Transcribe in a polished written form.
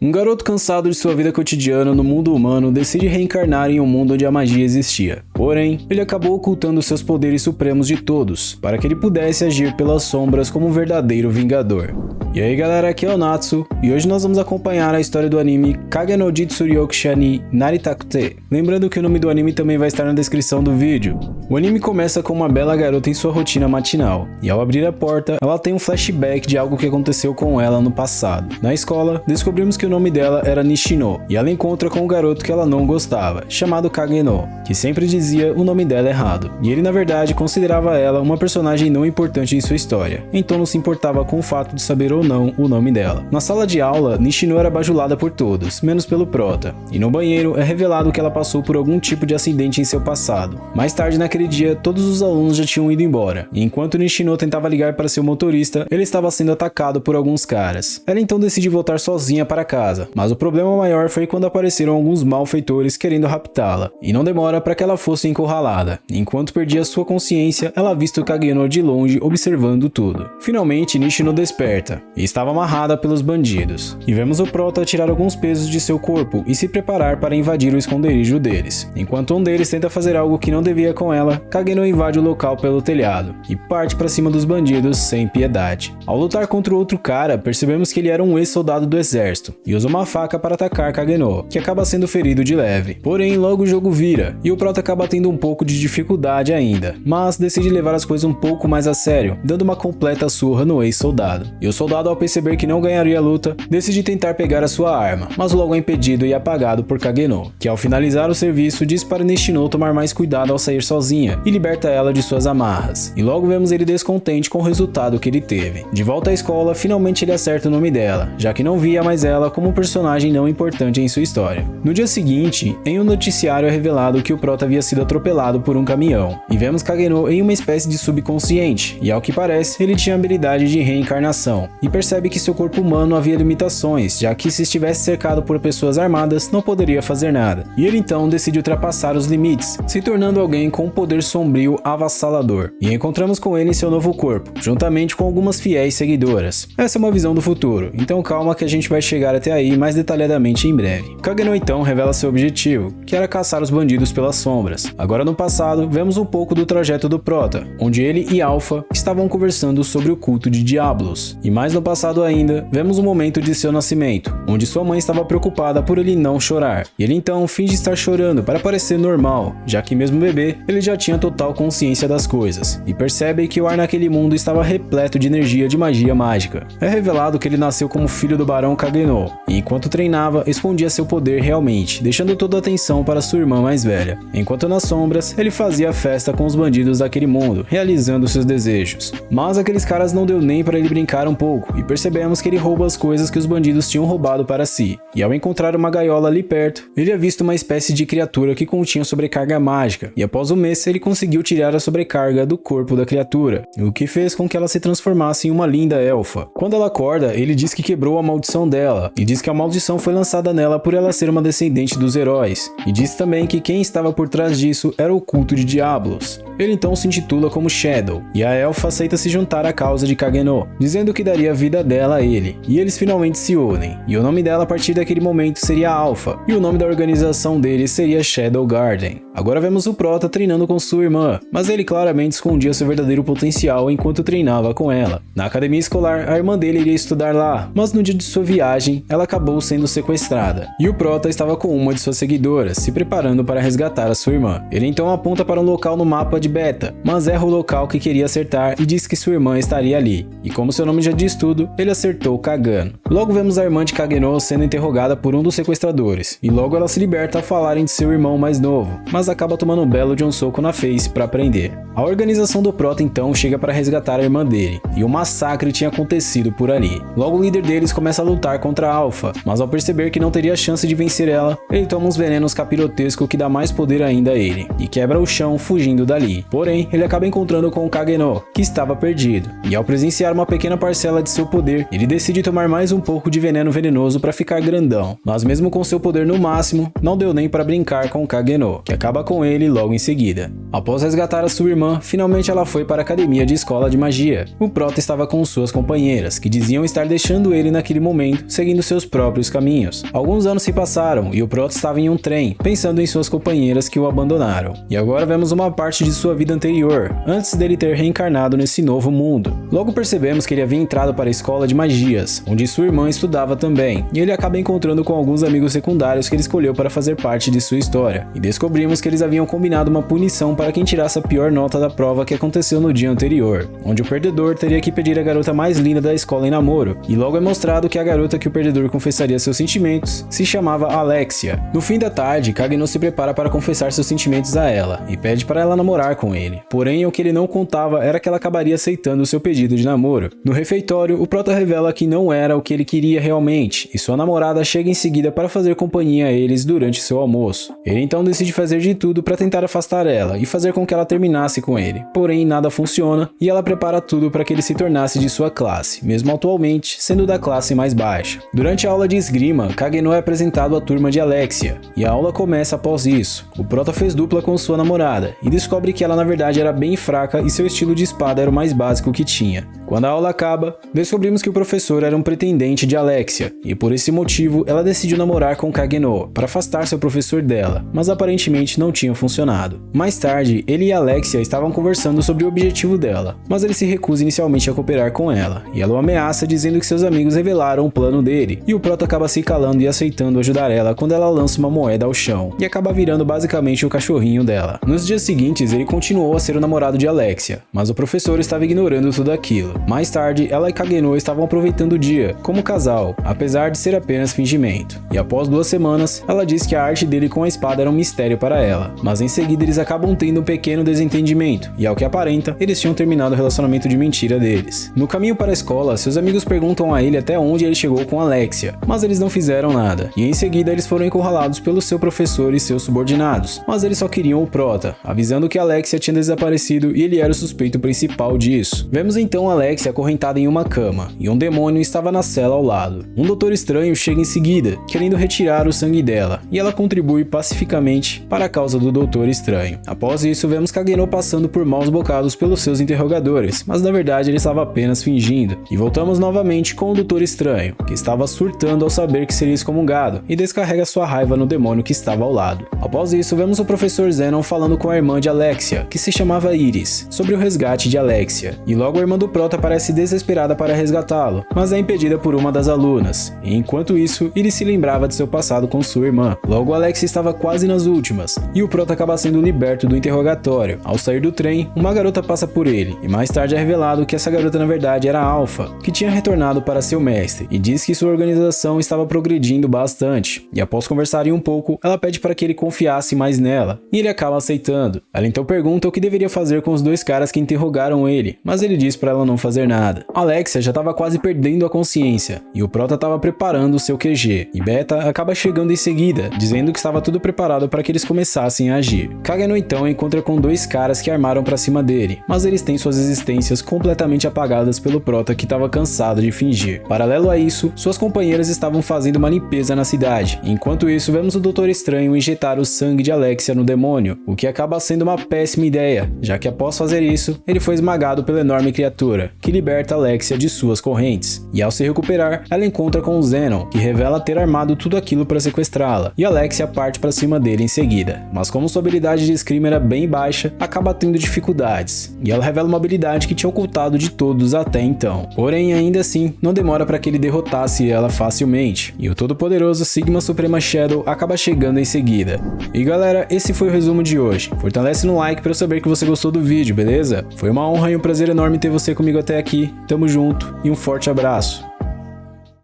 Um garoto cansado de sua vida cotidiana no mundo humano decide reencarnar em um mundo onde a magia existia. Porém, ele acabou ocultando seus poderes supremos de todos, para que ele pudesse agir pelas sombras como um verdadeiro vingador. E aí galera, aqui é o Natsu, e hoje nós vamos acompanhar a história do anime Kage no Jitsuryokusha ni Naritakute. Lembrando que o nome do anime também vai estar na descrição do vídeo. O anime começa com uma bela garota em sua rotina matinal, e ao abrir a porta, ela tem um flashback de algo que aconteceu com ela no passado. Na escola, descobrimos que o nome dela era Nishino, e ela encontra com um garoto que ela não gostava, chamado Kageno, que sempre dizia o nome dela errado, e ele na verdade considerava ela uma personagem não importante em sua história, então não se importava com o fato de saber ou não o nome dela. Na sala de aula, Nishino era bajulada por todos, menos pelo prota, e no banheiro é revelado que ela passou por algum tipo de acidente em seu passado. Mais tarde naquele dia, todos os alunos já tinham ido embora, e enquanto Nishino tentava ligar para seu motorista, ele estava sendo atacado por alguns caras. Ela então decide voltar sozinha para casa, mas o problema maior foi quando apareceram alguns malfeitores querendo raptá-la, e não demora para que ela fosse encurralada. Enquanto perdia sua consciência, ela avista o Kageno de longe observando tudo. Finalmente, Nishino desperta, e estava amarrada pelos bandidos. E vemos o prota tirar alguns pesos de seu corpo e se preparar para invadir o esconderijo deles. Enquanto um deles tenta fazer algo que não devia com ela, Kageno invade o local pelo telhado e parte para cima dos bandidos sem piedade. Ao lutar contra o outro cara, percebemos que ele era um ex-soldado do exército e usa uma faca para atacar Kageno, que acaba sendo ferido de leve. Porém, logo o jogo vira e o prota acaba tendo um pouco de dificuldade ainda, mas decide levar as coisas um pouco mais a sério, dando uma completa surra no ex-soldado. E o soldado, ao perceber que não ganharia a luta, decide tentar pegar a sua arma, mas logo é impedido e apagado por Kageno, que ao finalizar o serviço diz para Nishino tomar mais cuidado ao sair sozinha e liberta ela de suas amarras. E logo vemos ele descontente com o resultado que ele teve. De volta à escola, finalmente ele acerta o nome dela, já que não via mais ela como um personagem não importante em sua história. No dia seguinte, em um noticiário é revelado que o prota havia sido atropelado por um caminhão, e vemos Kageno em uma espécie de subconsciente, e ao que parece, ele tinha a habilidade de reencarnação, e percebe que seu corpo humano havia limitações, já que se estivesse cercado por pessoas armadas, não poderia fazer nada. E ele então decide ultrapassar os limites, se tornando alguém com um poder sombrio avassalador. E encontramos com ele em seu novo corpo, juntamente com algumas fiéis seguidoras. Essa é uma visão do futuro, então calma que a gente vai chegar até aí mais detalhadamente em breve. Kageno então revela seu objetivo, que era caçar os bandidos pelas sombras. Agora no passado, vemos um pouco do trajeto do prota, onde ele e Alpha estavam conversando sobre o culto de Diablos. E mais no passado ainda, vemos o momento de seu nascimento, onde sua mãe estava preocupada por ele não chorar. E ele então finge estar chorando para parecer normal, já que mesmo bebê, ele já tinha total consciência das coisas, e percebe que o ar naquele mundo estava repleto de energia de magia mágica. É revelado que ele nasceu como filho do Barão Kageno, e enquanto treinava, escondia seu poder realmente, deixando toda a atenção para sua irmã mais velha. Enquanto nas sombras, ele fazia festa com os bandidos daquele mundo, realizando seus desejos. Mas aqueles caras não deu nem para ele brincar um pouco, e percebemos que ele rouba as coisas que os bandidos tinham roubado para si. E ao encontrar uma gaiola ali perto, ele avista uma espécie de criatura que continha sobrecarga mágica, e após um mês ele conseguiu tirar a sobrecarga do corpo da criatura, o que fez com que ela se transformasse em uma linda elfa. Quando ela acorda, ele diz que quebrou a maldição dela, e diz que a maldição foi lançada nela por ela ser uma descendente dos heróis, e diz também que quem estava por trás disso era o culto de Diablos. Ele então se intitula como Shadow, e a elfa aceita se juntar à causa de Kageno, dizendo que daria a vida dela a ele, e eles finalmente se unem, e o nome dela a partir daquele momento seria Alpha, e o nome da organização deles seria Shadow Garden. Agora vemos o prota treinando com sua irmã, mas ele claramente escondia seu verdadeiro potencial enquanto treinava com ela. Na academia escolar, a irmã dele iria estudar lá, mas no dia de sua viagem, ela acabou sendo sequestrada, e o prota estava com uma de suas seguidoras, se preparando para resgatar a sua irmã. Ele então aponta para um local no mapa de Beta, mas erra o local que queria acertar e diz que sua irmã estaria ali, e como seu nome já diz tudo, ele acertou Kagano. Logo vemos a irmã de Kageno sendo interrogada por um dos sequestradores, e logo ela se liberta ao falarem de seu irmão mais novo, mas acaba tomando um belo de um soco na face para prender. A organização do prota então chega para resgatar a irmã dele, e um massacre tinha acontecido por ali. Logo o líder deles começa a lutar contra a Alpha, mas ao perceber que não teria chance de vencer ela, ele toma uns venenos capirotesco que dá mais poder ainda a ele, e quebra o chão fugindo dali. Porém, ele acaba encontrando com o Kageno, que estava perdido, e ao presenciar uma pequena parcela de seu poder, ele decide tomar mais um pouco de veneno venenoso para ficar grandão, mas mesmo com seu poder no máximo, não deu nem para brincar com o Kageno, que acaba acaba com ele logo em seguida. Após resgatar a sua irmã, finalmente ela foi para a academia de escola de magia. O Prota estava com suas companheiras, que diziam estar deixando ele naquele momento, seguindo seus próprios caminhos. Alguns anos se passaram e o Prota estava em um trem, pensando em suas companheiras que o abandonaram. E agora vemos uma parte de sua vida anterior, antes dele ter reencarnado nesse novo mundo. Logo percebemos que ele havia entrado para a escola de magias, onde sua irmã estudava também, e ele acaba encontrando com alguns amigos secundários que ele escolheu para fazer parte de sua história. E descobrimos que eles haviam combinado uma punição para quem tirasse a pior nota da prova que aconteceu no dia anterior, onde o perdedor teria que pedir a garota mais linda da escola em namoro, e logo é mostrado que a garota que o perdedor confessaria seus sentimentos se chamava Alexia. No fim da tarde, Kageno se prepara para confessar seus sentimentos a ela, e pede para ela namorar com ele. Porém, o que ele não contava era que ela acabaria aceitando o seu pedido de namoro. No refeitório, o Prota revela que não era o que ele queria realmente, e sua namorada chega em seguida para fazer companhia a eles durante seu almoço. Ele então decide fazer de tudo para tentar afastar ela e fazer com que ela terminasse com ele. Porém, nada funciona e ela prepara tudo para que ele se tornasse de sua classe, mesmo atualmente sendo da classe mais baixa. Durante a aula de esgrima, Kageno é apresentado à turma de Alexia, e a aula começa após isso. O Prota fez dupla com sua namorada e descobre que ela na verdade era bem fraca e seu estilo de espada era o mais básico que tinha. Quando a aula acaba, descobrimos que o professor era um pretendente de Alexia, e por esse motivo ela decidiu namorar com Kageno para afastar seu professor dela, mas aparentemente não tinha funcionado. Mais tarde, ele e Alexia estavam conversando sobre o objetivo dela, mas ele se recusa inicialmente a cooperar com ela, e ela o ameaça dizendo que seus amigos revelaram o plano dele, e o Prota acaba se calando e aceitando ajudar ela quando ela lança uma moeda ao chão, e acaba virando basicamente o cachorrinho dela. Nos dias seguintes, ele continuou a ser o namorado de Alexia, mas o professor estava ignorando tudo aquilo. Mais tarde, ela e Kageno estavam aproveitando o dia, como casal, apesar de ser apenas fingimento. E após 2 semanas, ela diz que a arte dele com a espada era um mistério para ela, mas em seguida eles acabam tendo um pequeno desentendimento, e ao que aparenta, eles tinham terminado o relacionamento de mentira deles. No caminho para a escola, seus amigos perguntam a ele até onde ele chegou com Alexia, mas eles não fizeram nada, e em seguida eles foram encurralados pelo seu professor e seus subordinados, mas eles só queriam o Prota, avisando que Alexia tinha desaparecido e ele era o suspeito principal disso. Vemos então Alexia acorrentada em uma cama, e um demônio estava na cela ao lado. Um doutor estranho chega em seguida, querendo retirar o sangue dela, e ela contribui pacificamente para a causa do doutor estranho. Após isso, vemos Kageno passando por maus bocados pelos seus interrogadores, mas na verdade ele estava apenas fingindo. E voltamos novamente com o doutor estranho, que estava surtando ao saber que seria excomungado, e descarrega sua raiva no demônio que estava ao lado. Após isso, vemos o professor Zenon falando com a irmã de Alexia, que se chamava Iris, sobre o resgate de Alexia, e logo a irmã do Prota parece desesperada para resgatá-lo, mas é impedida por uma das alunas, e enquanto isso, ele se lembrava de seu passado com sua irmã. Logo Alexia estava quase nas últimas, e o Prota acaba sendo liberto do interrogatório. Ao sair do trem, uma garota passa por ele, e mais tarde é revelado que essa garota na verdade era Alpha, que tinha retornado para seu mestre, e diz que sua organização estava progredindo bastante, e após conversarem um pouco, ela pede para que ele confiasse mais nela, e ele acaba aceitando. Ela então pergunta o que deveria fazer com os 2 caras que interrogaram ele, mas ele diz para ela não fazer nada. Alexia já estava quase perdendo a consciência, e o Prota estava preparando o seu QG, e Beta acaba chegando em seguida, dizendo que estava tudo preparado para que eles começassem a agir. Kageno então encontra com 2 caras que armaram para cima dele, mas eles têm suas existências completamente apagadas pelo Prota que estava cansado de fingir. Paralelo a isso, suas companheiras estavam fazendo uma limpeza na cidade. Enquanto isso, vemos o Doutor Estranho injetar o sangue de Alexia no demônio, o que acaba sendo uma péssima ideia, já que após fazer isso, ele foi esmagado pela enorme criatura, que liberta Alexia de suas correntes. E ao se recuperar, ela encontra com o Zenon, que revela ter armado tudo aquilo para sequestrá-la, e Alexia parte para cima dele em seguida. Mas como sua habilidade de esgrima era bem baixa, acaba tendo dificuldades, e ela revela uma habilidade que tinha ocultado de todos até então. Porém, ainda assim, não demora para que ele derrotasse ela facilmente, e o todo-poderoso Sigma Suprema Shadow acaba chegando em seguida. E galera, esse foi o resumo de hoje. Fortalece no like para eu saber que você gostou do vídeo, beleza? Foi uma honra e um prazer enorme ter você comigo até aqui. Tamo junto e um forte abraço.